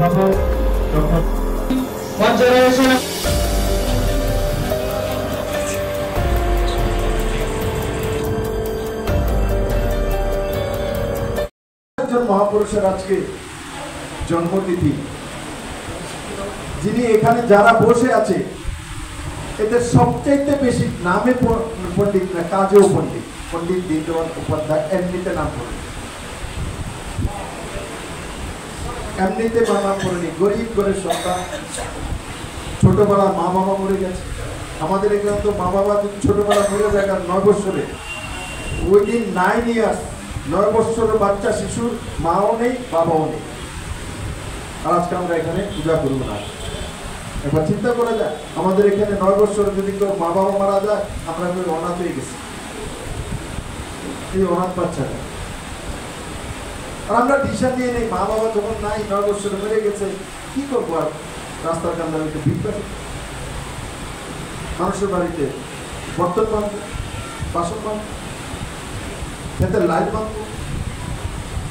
অভিভাবক মঞ্চে রয়েছেন মহাপুরুষের আজকে জন্মতিথি। যিনি এখানে যারা বসে আছে এদের সবচাইতে বেশি নামে পণ্ডিত না, কাজেও পণ্ডিত। পণ্ডিত দীনদয়াল উপাধ্যায় এমনিতে নাম পড়ে, এমনিতে নাম পড়েনি। গরিব ঘরের সন্তান, ছোটবেলা মা বাবা মরে গেছে। আমাদের এখানে তো মা বাবা যদি ছোটবেলা মরে যায় 9 বছরে, ওই দিন 9 ইয়ার্স 9 বছরের বাচ্চা শিশুর মাও নেই বাবাও নেই। আর আজকে আমরা এখানে পূজা করবো না। একবার চিন্তা করা যায়, আমাদের এখানে 9 বছরে যদি কেউ মা বাবা মারা যায়, আমরা কেউ অনাথ হয়ে গেছি। এই অনাথ বাচ্চাটা আর আমরা দিশা নিয়ে নেই। মা বাবা যখন নাই, 9 বছরে মরে গেছে, কি করবো? আর রাস্তার কান্দার একটু ভিড় মানুষের বাড়িতে বর্তন বাঁধব, বাসন বাঁধব, খেতে লাইট বাঁধব।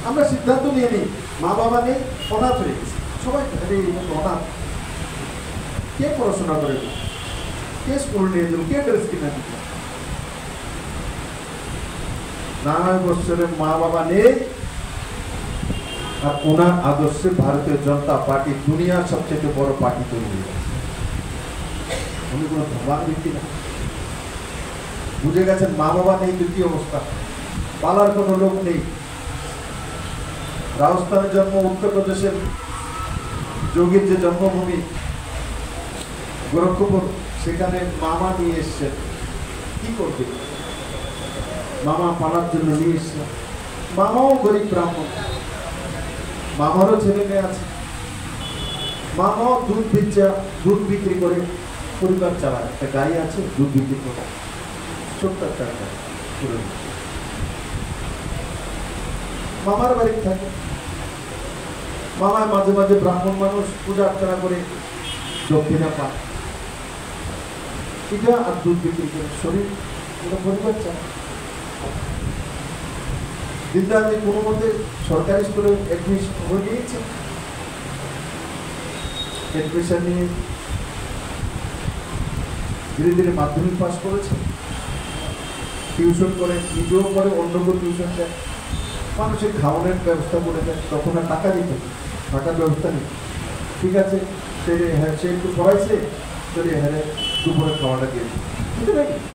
আমরা সিদ্ধান্ত নিয়ে নিই মা বাবা নেই, অনাথ হয়ে গেছে সবাই। অনাথ কে পড়াশোনা করে দেব, কে স্কুল নিয়ে দেব, কে ড্রেস কিনে দেব? 9 বছরের মা বাবা নেই। আর ওনার আদর্শে ভারতীয় জনতা পার্টি দুনিয়ার সবচেয়ে বড় পার্টি তৈরি হয়ে গেছে। উনি কোনো ধর্মার ব্যক্তি না, বুঝে গেছেন মা বাবা নেই তো কি অবস্থা, পালার কোনো লোক নেই। রাজস্থানের জন্ম, উত্তরপ্রদেশের যোগীর যে জন্মভূমি গোরক্ষপুর, সেখানে মামা নিয়ে এসছেন। কি করবে? মামা পালার জন্য নিয়ে এসছেন। মামাও গরিব ব্রাহ্মণ, মামারও ছেলে মেয়ে আছে। মামাও দুধ বিক্রি করে পরিবার চালায়। একটা গাড়ি আছে, দুধ বিক্রি করে ছোট্ট একটা করে মামার বাড়িতে থাকে। মামায় মাঝে মাঝে ব্রাহ্মণ মানুষ পূজা অর্চনা করে দক্ষিণা পায়। এটা আর দুধ বিক্রি করে শরীর পরিবার চালায়। দীনদয়ালজি কোনো মধ্যে সরকারি স্কুলে অ্যাডমিশন হয়ে গিয়েছে। অ্যাডমিশন নিয়ে ধীরে ধীরে মাধ্যমিক পাস করেছে। টিউশন করে, নিজেও করে, অন্যকেও টিউশন দেয়। মানুষের খাওয়ানোর ব্যবস্থা করে দেয়। তখন আর টাকা দিত, টাকার ব্যবস্থা নেই। ঠিক আছে, সে একটু পড়াইছে, চলে হ্যাঁ দুপুরে খাওয়াটা দিয়ে দিই।